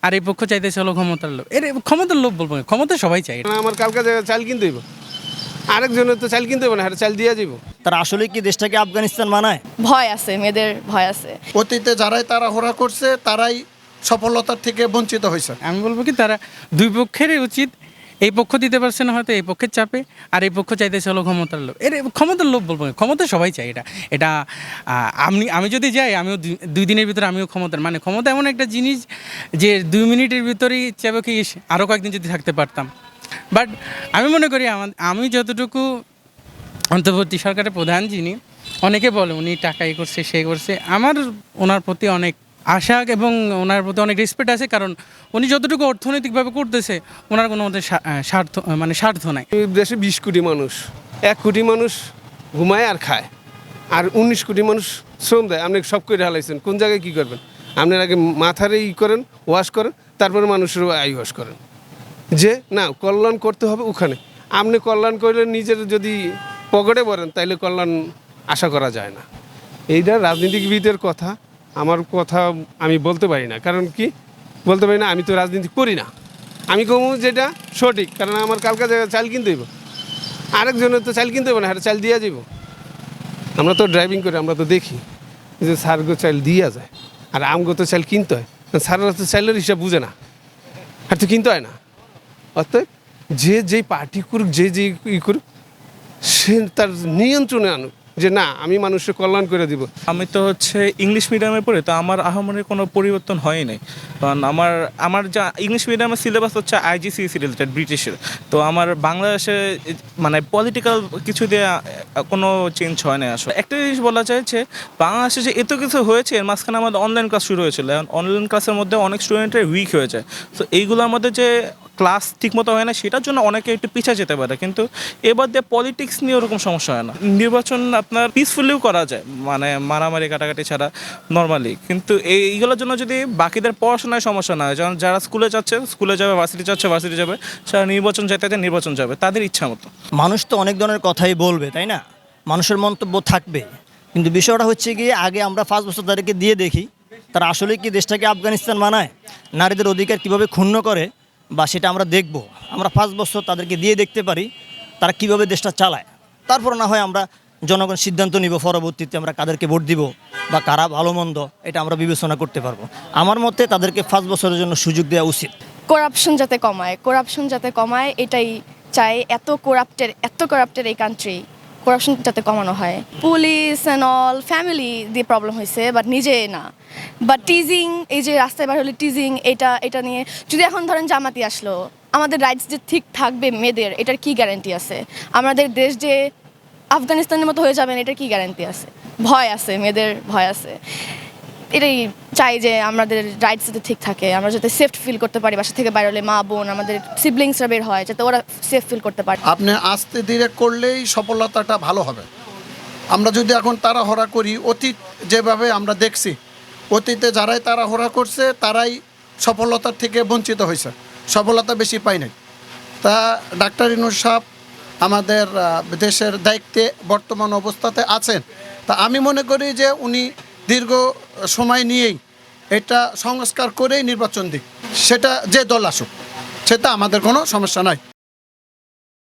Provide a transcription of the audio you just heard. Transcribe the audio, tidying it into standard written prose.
আর এই পক্ষ চাইতেছে হলো ক্ষমতার লোভ। এর ক্ষমতার লোভ বলবো না, ক্ষমতা সবাই চাই। আমার কালকে চাল কিনতে হইব, আরেকজনের তো চাল কিনতে হবে না, চাল দিয়ে যাব। তারা আসলে কি দেশটাকে আফগানিস্তান বানায়? ভয় আছে, মেয়েদের ভয় আছে। অতীতে যারাই তাড়াহুড়া করছে তারাই সফলতার থেকে বঞ্চিত হয়েছে। আমি বলবো কি তারা দুই পক্ষেরই উচিত, এই পক্ষ দিতে পারছে না হয়তো এই পক্ষের চাপে, আর এই পক্ষ চাইতেছে হলো ক্ষমতার লোভ। এর ক্ষমতার লোভ বলবো না, ক্ষমতা সবাই চাই। এটা আমি যদি যাই, আমিও দুই দিনের ভিতরে আমিও ক্ষমতার মানে ক্ষমতা এমন একটা জিনিস যে 2 মিনিটের ভিতরেই চাইবো কি আরও কয়েকদিন যদি থাকতে পারতাম। বাট আমি মনে করি আমি যতটুকু অন্তর্বর্তী সরকারের প্রধান যিনি, অনেকে বলে উনি টাকাই করছে সে করছে, আমার ওনার প্রতি অনেক আশা এবং ওনার প্রতি অনেক রেসপেক্ট আছে, কারণ উনি যতটুকু অর্থনৈতিকভাবে করতেছে ওনার কোনো মধ্যে স্বার্থ নাই। দেশে 20 কোটি মানুষ, 1 কোটি মানুষ ঘুমায় আর খায়, আর 19 কোটি মানুষ শ্রম দেয়। আপনি সব করে হালাইছেন, কোন জায়গায় কী করবেন? আপনার আগে মাথারে করেন, ওয়াশ করেন, তারপরে মানুষেরও আই ওয়াশ করেন, যে না কল্যাণ করতে হবে ওখানে। আপনি কল্যাণ করলে নিজের যদি পকেটে পড়েন তাইলে কল্যাণ আশা করা যায় না। এইটা রাজনীতিবিদের কথা, আমার কথা আমি বলতে পারি না। কারণ কি বলতে পারি না? আমি তো রাজনীতি করি না। আমি কমু যেটা সঠিক, কারণ আমার কালকে চাল কিনতে হইব, আরেকজনের তো চাল কিনতে হবে না, চাল দিয়ে যাব। আমরা তো ড্রাইভিং করি, আমরা তো দেখি যে সারগো চাল দিয়া যায়, আর আমগো তো চাল কিনতে হয়। সাররা তো চাইলের হিসাব বুঝে না, আর তো কিনতে হয় না। অর্থাৎ যে যেই পার্টি করুক, যে যে ই করুক, সে তার নিয়ন্ত্রণে আনুক যে না আমি মানুষের কল্যাণ করে দিব। আমি তো ইংলিশ মিডিয়ামে পড়ি, তো আমার আহামরি কোনো পরিবর্তন হয় নাই। কারণ আমার যা ইংলিশ মিডিয়ামের সিলেবাস IGCSE রিলেটেড, ব্রিটিশের। তো আমার বাংলাদেশে মানে পলিটিক্যাল কিছু দিয়ে কোনো চেঞ্জ হয় না। আসলে একটা জিনিস বলা যায় যে বাংলাদেশে যে এত কিছু হয়েছে, এর মাঝখানে আমাদের অনলাইন ক্লাস শুরু হয়েছিল। এখন অনলাইন ক্লাসের মধ্যে অনেক স্টুডেন্টের উইক হয়ে যায়। তো এইগুলোর মধ্যে যে ক্লাস ঠিকমতো হয় না, সেটার জন্য অনেকে একটু পিছিয়ে যেতে পারে। কিন্তু এবার দিয়ে পলিটিক্স নিয়ে ওরকম সমস্যা হয় না। নির্বাচন আপনার পিসফুলিও করা যায়, মানে মারামারি কাটাকাটি ছাড়া নর্মালি। কিন্তু এইগুলোর জন্য যদি বাকিদের পড়াশোনায় সমস্যা না হয়, যেমন যারা স্কুলে যাচ্ছে স্কুলে যাবে, ভার্সিটি যাচ্ছে ভার্সিটি যাবে, যারা নির্বাচন যেতে নির্বাচন যাবে, তাদের ইচ্ছা মতো। মানুষ তো অনেক ধরনের কথাই বলবে, তাই না? মানুষের মন্তব্য থাকবে, কিন্তু বিষয়টা হচ্ছে গিয়ে আগে আমরা 5 বছর তাদেরকে দিয়ে দেখি তারা আসলে কি দেশটাকে আফগানিস্তান বানায়, নারীদের অধিকার কিভাবে ক্ষুণ্ণ করে, বা সেটা আমরা দেখব। আমরা 5 বছর তাদেরকে দিয়ে দেখতে পারি তারা কিভাবে দেশটা চালায়। তারপর না হয় আমরা জনগণ সিদ্ধান্ত নিব পরবর্তীতে আমরা কাদেরকে ভোট দিব বা কারা ভালো মন্দ, এটা আমরা বিবেচনা করতে পারবো। আমার মতে তাদেরকে 5 বছরের জন্য সুযোগ দেওয়া উচিত। করাপশন যাতে কমায় এটাই চাই। এত করাপ্টের এই কান্ট্রি, করাপশন যাতে কমানো হয়। পুলিশ অ্যান্ড অল ফ্যামিলি দিয়ে প্রবলেম হয়েছে, বাট নিজে না। বাট টিজিং, এই যে রাস্তায় বার হলে টিজিং, এটা নিয়ে যদি এখন ধরেন জামাতি আসলো, আমাদের রাইটস যে ঠিক থাকবে মেয়েদের, এটার কি গ্যারান্টি আছে? আমাদের দেশ যে আফগানিস্তানের মতো হয়ে যাবেন, এটার কি গ্যারান্টি আছে? ভয় আছে, মেয়েদের ভয় আছে। এটাই চাই যে আমাদের রাইটস যাতে ঠিক থাকে, আমরা যাতে সেফ ফিল করতে পারি। বাসা থেকে বাইরে হলে মা বোন আমাদের সিবলিংসরা বের হয়, যাতে ওরা সেফ ফিল করতে পারে। আপনি আস্তে ধীরে করলেই সফলতাটা ভালো হবে। আমরা যদি এখন তাড়াহুড়া করি, অতীত যেভাবে আমরা দেখছি, অতীতে যারাই তাড়াহুড়া করছে তারাই সফলতার থেকে বঞ্চিত হয়েছে, সফলতা বেশি পায় নাই। তা ডাক্তার ইউনূস সাহেব আমাদের দেশের দায়িত্বে বর্তমান অবস্থাতে আছেন। তা আমি মনে করি যে উনি দীর্ঘ সময় নিয়েই এটা সংস্কার করেই নির্বাচন দিক, সেটা যে দল আসুক, সেটা আমাদের কোনো সমস্যা নয়।